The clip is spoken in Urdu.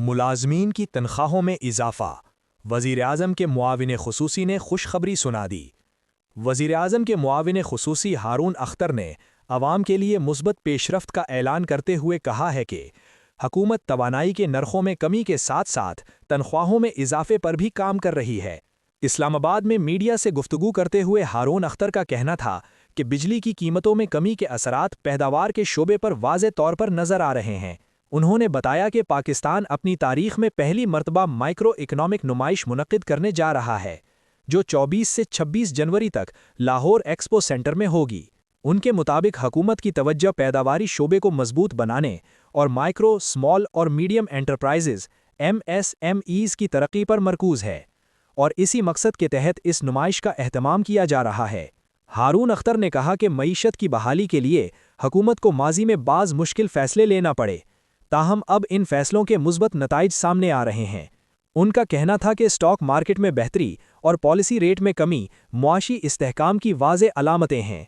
ملازمین کی تنخواہوں میں اضافہ، وزیراعظم کے معاون خصوصی نے خوشخبری سنا دی۔ وزیراعظم کے معاون خصوصی ہارون اختر نے عوام کے لیے مثبت پیش رفت کا اعلان کرتے ہوئے کہا ہے کہ حکومت توانائی کے نرخوں میں کمی کے ساتھ ساتھ تنخواہوں میں اضافے پر بھی کام کر رہی ہے۔ اسلام آباد میں میڈیا سے گفتگو کرتے ہوئے ہارون اختر کا کہنا تھا کہ بجلی کی قیمتوں میں کمی کے اثرات پیداوار کے شعبے پر واضح طور پر نظر آ رہے ہیں۔ انہوں نے بتایا کہ پاکستان اپنی تاریخ میں پہلی مرتبہ مائکرو اکنامک نمائش منعقد کرنے جا رہا ہے، جو 24 سے 26 جنوری تک لاہور ایکسپو سینٹر میں ہوگی۔ ان کے مطابق حکومت کی توجہ پیداواری شعبے کو مضبوط بنانے اور مائکرو، اسمال اور میڈیم انٹرپرائزز (MSMEs) کی ترقی پر مرکوز ہے، اور اسی مقصد کے تحت اس نمائش کا اہتمام کیا جا رہا ہے۔ ہارون اختر نے کہا کہ معیشت کی بحالی کے لیے حکومت کو ماضی میں بعض مشکل فیصلے لینا پڑے، تاہم اب ان فیصلوں کے مثبت نتائج سامنے آ رہے ہیں۔ ان کا کہنا تھا کہ اسٹاک مارکیٹ میں بہتری اور پالیسی ریٹ میں کمی معاشی استحکام کی واضح علامتیں ہیں۔